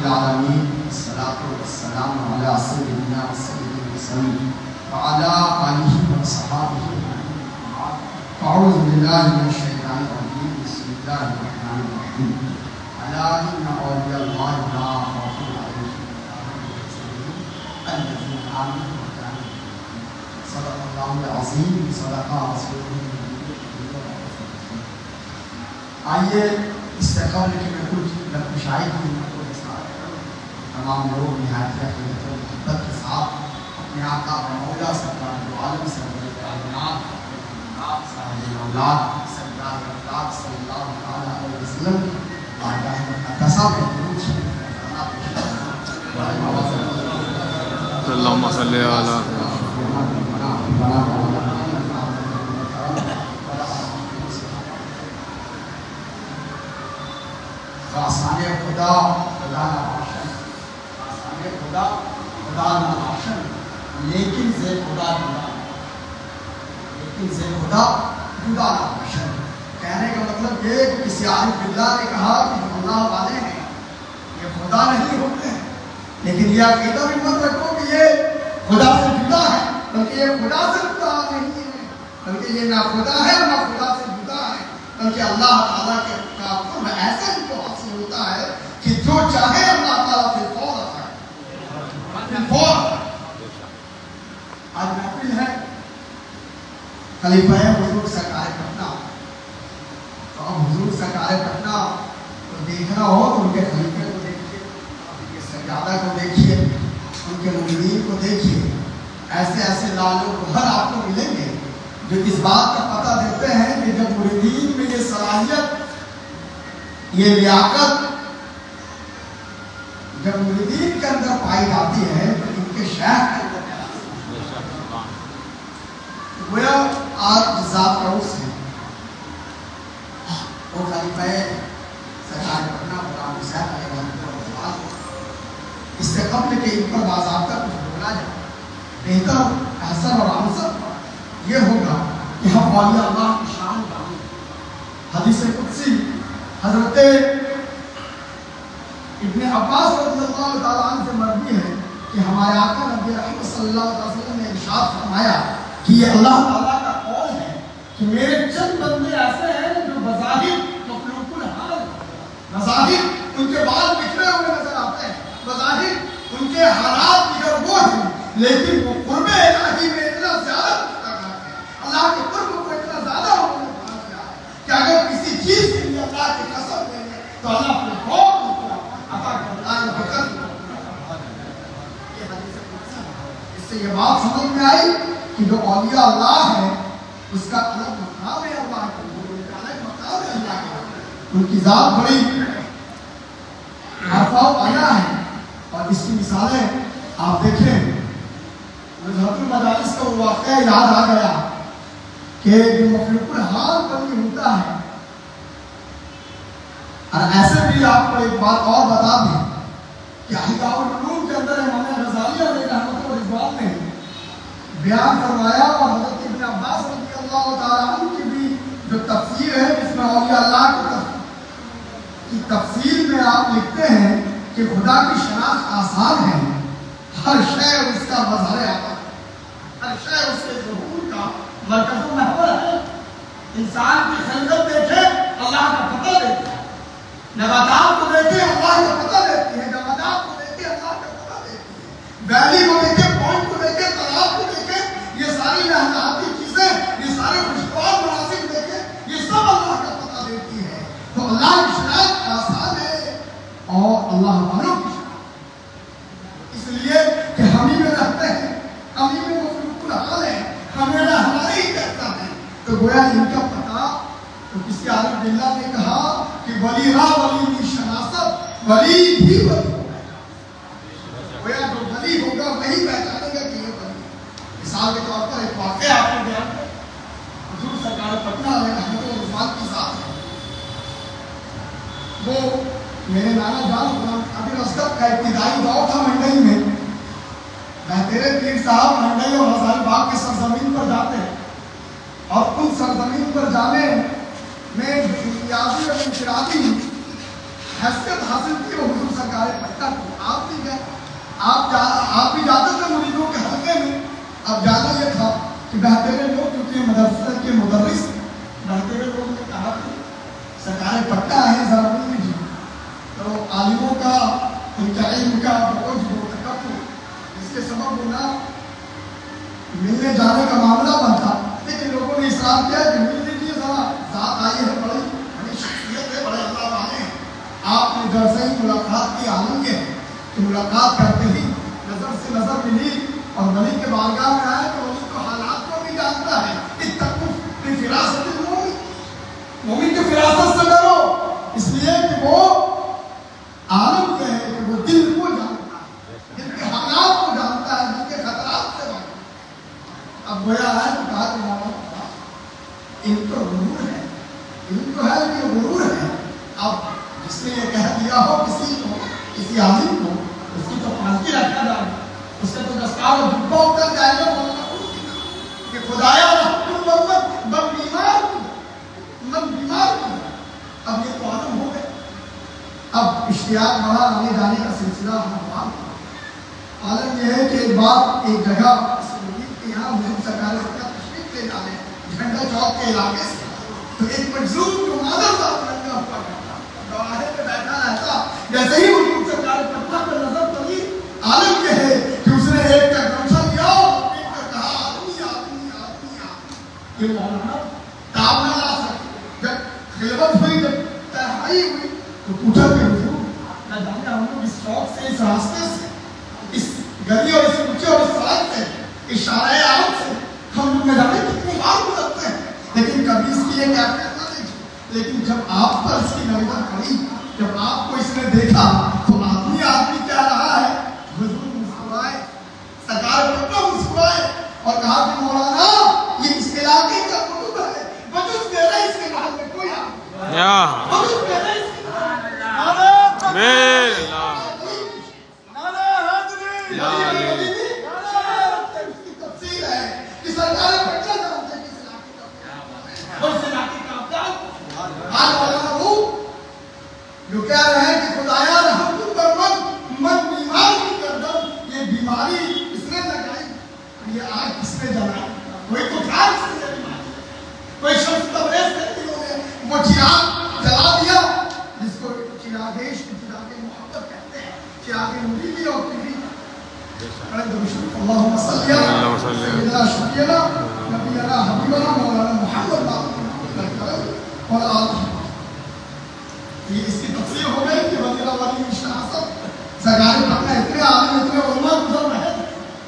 العالمین والصلاة والسلام علی سیدنا و سید المرسلین وعلی آلہ وصحبہ اعوذ باللہ من الشیطان الرجیم بسم اللہ الرحمن الرحیم الا ان اولیاء اللہ لا خوف علیہم الذین آمنوا وكانوا صدق اللہ العظیم صدق رسولہ النبی۔ آئیے اس سے قبل کہ میں کچھ لفظائی کی تمام لوگ نہایت محبت کے ساتھ اپنے آقا و مولا سرکار دو عالم سرور کائنات صاحب اولاد سرکار افلاک صلی اللہ علیہ وسلم بارگاہ مقدسہ میں درود شریف اللہم صلی علی آسان خدا خدا نہ باشن، آسان خدا خدا نہ باشن، لیکن سے خدا جدا، لیکن سے خدا جدا نہ باشن۔ کہنے کا مطلب یہ کہ کسی عارف باللہ نے کہا کہ جو اللہ والے ہیں یہ خدا نہیں ہوتے ہیں، لیکن یہ عقیدہ بھی مت رکھو کہ یہ خدا سے جدا ہے، بلکہ یہ خدا سے جدا نہیں ہے، بلکہ یہ نہ خدا ہے نہ خدا سے جدا ہے، بلکہ اللہ تعالیٰ کے کام میں ایسا ان کو حاصل ہوتا ہے کہ جو چاہے اللہ تعالیٰ سے فور آتا ہے، فور۔ آج محفل ہے خلیفہ حضور سرکار پٹنہ، تو اب حضور سرکار پٹنہ کو دیکھنا ہو تو ان کے خلیفے کو دیکھیے، ان کے سجادہ کو دیکھیے، ان کے مریدین کو دیکھیے، ایسے ایسے لالوں کو ہر آپ کو ملیں گے جو اس بات کا پتہ دیتے ہیں کہ جب مریدین میں یہ صلاحیت، یہ لیاقت جب مریدین کے اندر پائی جاتی ہے تو ان کے شیخ کے اندر گویا آج ذات روز ہے وہ خلیفہ سرکار پٹنہ غلام حسین علیہ السلام۔ اس سے قبل کہ ان پر باضابطہ کچھ بولا جائے، بہتر احسن اور امثل یہ ہوگا کہ ہم اولیاء اللہ کی شان جانیں۔ حدیث قدسی حضرت ابن عباس رضی اللہ تعالیٰ عنہ سے مروی ہے کہ ہمارے آقا نبی رحمت صلی اللہ علیہ وسلم نے ارشاد فرمایا کہ یہ اللہ تعالیٰ کا قول ہے کہ میرے چند بندے ایسے ہیں جو بظاہر مخلوق الحال، بظاہر ان کے بال بکھرے ہوئے نظر آتے ہیں، بظاہر ان کے حالات دیگر وہ ہیں، لیکن وہ قرب الہی میں اتنا زیادہ اللہ کے قرب کو اتنا زیادہ ہونے پہنچ گیا ہے کہ اگر کسی چیز کے لیے اللہ کی قسم دیں گے تو اللہ اپنے خوف کو عطا کرتا ہے۔ یہ حدیث قدسی ہے۔ اس سے یہ بات سمجھ میں آئی کہ جو اولیاء اللہ ہے اس کا الگ مقام ہے اللہ کے، ان کا الگ مقام ہے اللہ کے، ان کی ذات بڑی عرفہ و عالیہ ہے۔ اور اس کی مثالیں آپ دیکھیں، نظرت المجالس کا وہ واقعہ یاد آ گیا کہ جو مخلوق الحال بنی ہوتا ہے، اور ایسے بھی آپ کو ایک بات اور بتا دیں کہ احیاء العلوم کے اندر امام غزالی علیہ رحمۃ اللہ نے بیان فرمایا، اور حضرت ابن عباس رضی اللہ تعالیٰ عنہ کی بھی جو تفسیر ہے جس میں اولیاء اللہ کی تفسیر میں آپ لکھتے ہیں کہ خدا کی شناخت آسان ہے، ہر شے اس کا مظہر آتا ہے، ہر شے اس کے ظہور کا مرکز و محور ہے۔ انسان کی خلقت دیکھے اللہ کا پتہ دیتے ہیں، نباتات کو دیکھے اللہ کا پتہ دیتی ہے، جمادات کو دیکھے اللہ کا پتہ دیتی ہے، ویلی کو دیکھے، پوائنٹ کو دیکھے، تالاب کو دیکھے، یہ ساری لہجاتی چیزیں، یہ سارے خوشگوار مناظر دیکھے، یہ سب اللہ کا پتہ دیتی ہے۔ تو اللہ کی شناخت آسان ہے اور اللہ والوں کی شناخت اس لیے کہ ہم ہی میں رہتے ہیں، ہم ہی میں مخلوق الحال ہے، ہمیرا ہمارے ہی کہتا ہے، تو گویا ان کا پتہ تو کسی عارف باللہ نے کہا کہ ولی را ولی کی شناست ولی بھی ولی ہوگا، گویا جو ولی ہوگا وہی پہچانے گا کہ یہ ولی۔ مثال کے طور پر ایک واقعہ آپ کو بیان کریں، حضور سرکار پٹنہ علیہ رحمۃ اللہ کی ذات ہے، وہ میرے نانا جان غلام عبد الاسد کا ابتدائی دور تھا منڈئی میں، میں تیرے پیر صاحب منڈئی اور ہزاری باغ کے سرزمین پر جاتے ہیں، اور ان سرزمین پر جانے میں امتیازی اور انفرادی حیثیت حاصل کی وہ حضور سرکار پٹنہ کو آپ بھی گئے، آپ بھی جاتے تھے مریدوں کے حلقے میں. اب جانا یہ تھا کہ بہتے ہوئے لوگ کیونکہ مدرسے کے مدرس بہتے ہوئے لوگوں نے کہا کہ سرکار پٹنہ آئے ذرا مل لیجیے. تو عالموں کا ان کا علم کا بوجھ وہ تکبر اس کے سبب وہ نہ ملنے جانے کا معاملہ بنتا. لیکن لوگوں نے اصرار کیا کہ مل لیجیے ذرا، ذات آئی ہے بڑی شخصیت ہے، بڑے اللہ والے ہیں. آپ نے جیسے ہی ملاقات کی عالم کے کہ ملاقات کرتے ہی نظر سے نظر ملی اور ولی کے بارگاہ میں آئے تو ولی کو حالات کو بھی جانتا ہے. اتقوا فی فراست المومن، مومن کی فراست سے ڈرو، اس لیے کہ وہ عالم کے ہے کہ وہ دل کو جانتا ہے، دل کے حالات کو جانتا ہے، دل کے خطرات سے جانتا ہے. اب گویا ہے تو کہا کہ مولانا ان کو غرور ہے، ان کو ہے کہ غرور ہے. اب جس نے یہ کہہ دیا ہو کسی کو، کسی عالم کو، اس کی تو پھانسی رکھا جائے، اس سے تو دستار و جبہ اتر جائے گا کہ خدایا رحمت المت من بیمار کی. اب یہ تو عالم ہو گئے. اب اشتیاق بڑھا آنے جانے کا سلسلہ ہمارا. عالم یہ ہے کہ ایک بار ایک جگہ کے یہاں حضور سرکار کا تشریف لے جانے جھنڈا چوک کے علاقے سے، تو ایک مجذوب جو مادر صاحب لگا ہوا کرتا گواہے پہ بیٹھا رہتا. جیسے ہی حضور سرکار پٹنہ پر نظر پڑی، عالم یہ ہے کہ اس نے ایک کا گمچھا لیا اور ایک کا کہا آدمی آدمی آدمی آدمی. یہ مولانا تاب نہ لا سکے. جب خلوت ہوئی، جب تنہائی ہوئی تو پوچھا کہ حضور نہ جانے ہم لوگ اس چوک سے، اس راستے سے، اس گلی اور اس کوچے اور اس سڑک سے، اشارہ عام سے ہم لوگ نہ جانے کتنی بار گزرتے ہیں، لیکن کبھی اس کی یہ کیفیت نہ دیکھی. لیکن جب آپ پر اس کی نظر پڑی، جب آپ کو اس نے دیکھا تو آدمی آدمی کہہ رہا ہے. حضور مسکرائے، سرکار پٹنہ مسکرائے اور کہا کہ مولانا یہ اس علاقے کا قطب ہے، بجز میرا اس کے محل میں کوئی بجز میرا اس کے تفصیل ہے کہ سرکار پٹنہ جانتے ہیں اس علاقے کا اور اس علاقے کا افضل وہ جو کہہ رہے ہیں کہ خدایا رحمت پر من بیمار کی گردن. یہ بیماری اس نے لگائی، یہ آگ کس نے جلائی؟ کوئی تو تھا اس نے بیماری، کوئی شخص تبریز کرتی ہوئے وہ چراغ جلا دیا جس کو چراغیش کی چراغ محبت کہتے ہیں، چراغ مریدی اور پیری. اللہم صلی اللہ سیدنا شفیعنا نبینا حبیبنا مولانا محمد اور آلہ. یہ اس کی تفسیر ہو گئی کہ وزیر والی شناست سرکار پٹنہ اتنے عالم اتنے علماء گزر رہے تھے،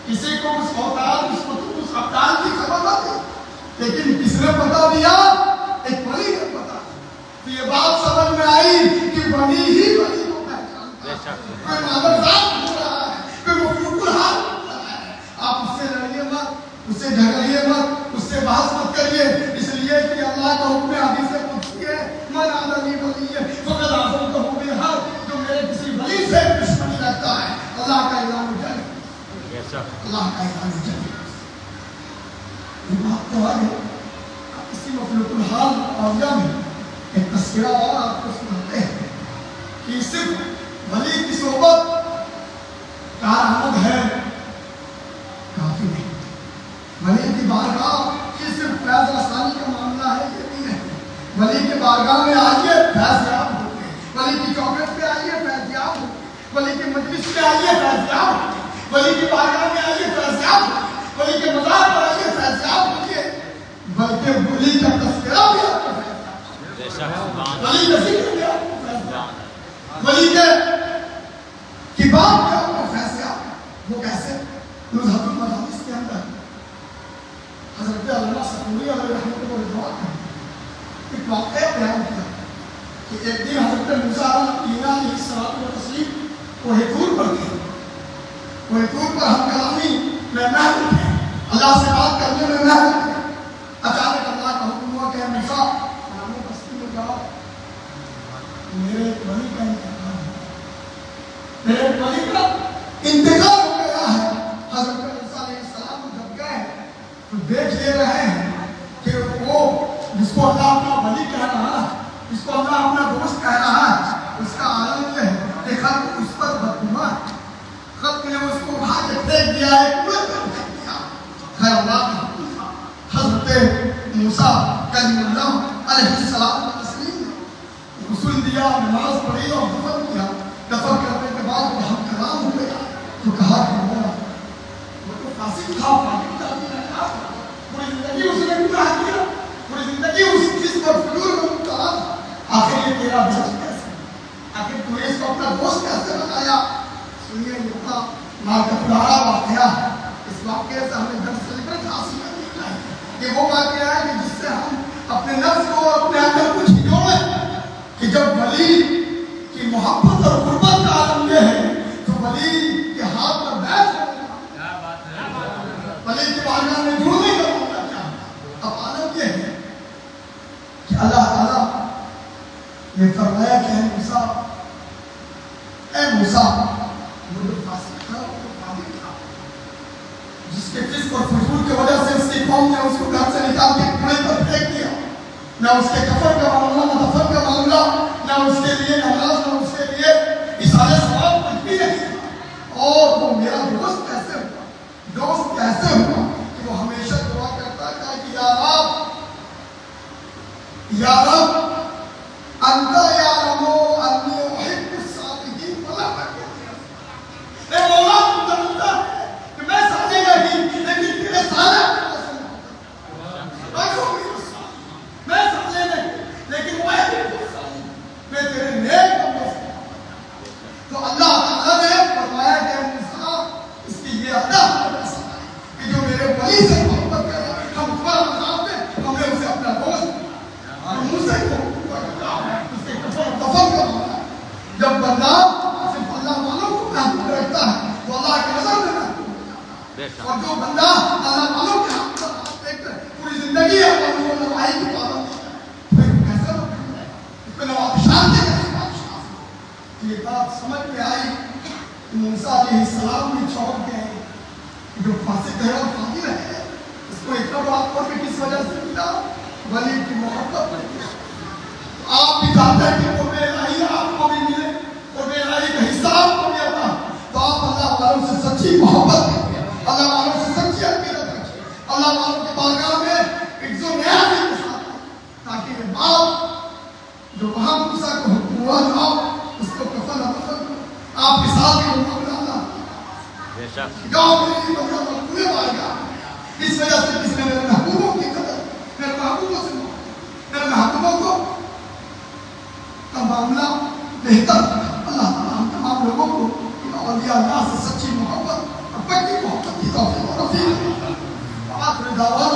کسی کو اس اوتار اس قطب اس ابدال کی خبر نہ تھی، لیکن کس نے پتا دیا؟ ایک ولی نے پتا. تو یہ بات سمجھ میں آئی کہ ولی ہی ولی کو پہچانتا ہے. کوئی مادرزاد ہو رہا ہے، کوئی مفلوق الحال ہو رہا ہے، آپ اس سے لڑیے مت، اس سے جھگڑیے مت، اس سے بحث مت کریے، اس لیے کہ اللہ کا حکم حدیث قدسی ہے من عادی ولی فقد عاصمتہ بالحق. جو میرے کسی ولی سے دشمنی رکھتا ہے اللہ کا اعلان جنگ، اللہ کا اعلان جنگ. یہ بات تو ہے. اسی مفلوق الحال اولیاء میں ایک تذکرہ اور آپ کو سناتے ہیں کہ صرف ولی کی صحبت کارآمد ہے کافی نہیں. ولی کی بارگاہ یہ صرف فیض آسانی کا معاملہ ہے یہ بھی نہیں. ولی کے بارگاہ میں آئیے فیض یاب ہوتے ہیں، ولی کی چوکٹ پہ آئیے فیض یاب ہوتے ہیں، ولی کی مجلس پہ آئیے فیض یاب ہوتے ہیں، ولی کی بارگاہ میں آئیے فیض یاب ہوتے ہیں، ولی کے مزار پر آئیے فیض یاب ہوتے ہیں. بلکہ ولی کا تذکرہ بھی آپ کو فیض یاب، ولی کا ذکر بھی آپ کو فیض یاب، ولی کی بات بھی آپ کو فیض یاب. وہ کیسے؟ نزہت المجالس کے اندر حضرت علامہ سکوری علیہ رحمۃ اللہ ایک واقعہ بیان کیا کہ ایک دن حضرت موسیٰ علیہ السلام کوہ طور پر تھے. کوہ طور پر ہم کلامی میں محل تھے، اللہ سے بات کرنے میں محل تھے. اچانک اللہ کا حکم ہوا کہ موسیٰ فلانے بستی میں جاؤ، میرے ولی کا انتقال ہے، میرے ولی کا انتقال ہو گیا ہے. حضرت موسیٰ علیہ السلام جب گئے تو دیکھ لے رہے ہیں کہ وہ جس کو اللہ اپنا ولی کہہ رہا ہے، جس کو اللہ اپنا دوست کہہ رہا ہے، اس کا عالم یہ ہے. دیکھا تو اس دریائے کنویں پر پھینک دیا. خیر اللہ کا حکم تھا. حضرت موسیٰ کلیم اللہ علیہ السلام کا تسلیم غسل دیا, نماز پڑھی اور دفن کیا. دفن کرنے کے بعد وہ ہم کلام ہوئے تو کہا کہ وہ تو فاسق تھا, فاطم تھا, پوری زندگی اس نے گناہ کیا, پوری زندگی اس چیز پر فضول میں مبتلا تھا. آخر یہ تیرا دوست کیسے, آخر تو نے اس کو اپنا دوست کیسے بنایا؟ سنیے یہ اتنا مارکتدارا واقعہ ہے. اس واقعے سے ہمیں درس عبرت حاصل کرنی چاہیے. یہ وہ واقعہ ہے کہ جس سے ہم اپنے نفس کو اور اپنے اندر کچھ جوڑیں کہ جب ولی کی محبت اور قربت کا عالم یہ ہے تو ولی کے ہاتھ پر بیٹھ ولی کی بارگاہ میں جڑنے کا موقع چاہتا. اب عالم یہ ہے کہ اللہ تعالیٰ نے فرمایا کہ اے موسیٰ وہ جو فاسق تھا وہ تو فاضل تھا, جس کے فسق اور فجور کی وجہ سے اس کی قوم نے اس کو گھر سے نکال کے کنویں پر پھینک دیا. نہ اس کے کفن کا معاملہ, نہ دفن کا معاملہ, نہ اس کے لیے نماز, نہ اس کے لیے اصالہ ثواب کچھ بھی نہیں تھا. اور وہ میرا دوست کیسے ہوا, دوست کیسے ہوا کہ وہ ہمیشہ دعا کرتا تھا کہ یا رب انت یعلم انی احب الصالحین ولا اکون. اے مولا تو جانتا ہے کہ میں صالح نہیں, لیکن تیرے صالح کو پسند ہوتا. میں صالح نہیں لیکن وہ احب الصالحین, میں تیرے نیک بندوں سے. تو اللہ تعالیٰ نے فرمایا کہ موسیٰ اس کی یہ ادا کہ جو میرے ولی سے محبت کرے ہم پر بتاتے ہمیں اسے اپنا دوست اور موسیٰ کو اس کے کفن دفن کرنا. جب بندہ صرف اللہ والوں کو محبوب رکھتا ہے تو اللہ کی نظر میں محبوب ہو جاتا ہے. اور جو بندہ اللہ والوں کے حق پر دیکھ کر پوری زندگی اپنی نوائی کی پابندی ہے پھر کیسے اس کو نوابشان کے کیسے بادشاہ. یہ بات سمجھ میں آئی کہ موسیٰ علیہ السلام بھی چونک گئے کہ جو فاسق ہے اور فاضل ہے اس کو اتنا بڑا قرب کس وجہ سے ملا, ولی کی محبت پر. آپ بھی چاہتے ہیں کہ قرب الہی آپ کو بھی ملے, قرب الہی کا حصہ آپ کو بھی آتا, تو آپ اللہ والوں سے سچی محبت رکھیں, اللہ والوں سے سچی عقیدت رکھیں, اللہ والوں کے بارگاہ میں عز و نیاز کے ساتھ, تاکہ یہ بات جو وہاں موسیٰ کو ہوا تھا اس کو کفن دفن آپ مثال کے مقابلہ اللہ جاؤ میری بندہ پورے بارگاہ. اس وجہ سے کس نے میرے محبوبوں کی قدر, میرے محبوبوں سے میرے محبوبوں کو کا معاملہ بہتر. اللہ تعالیٰ ہم تمام لوگوں کو اولیاء اللہ سے سچی محبت اور پکی محبت کی توفیق اور رفیق. آخر دعوانا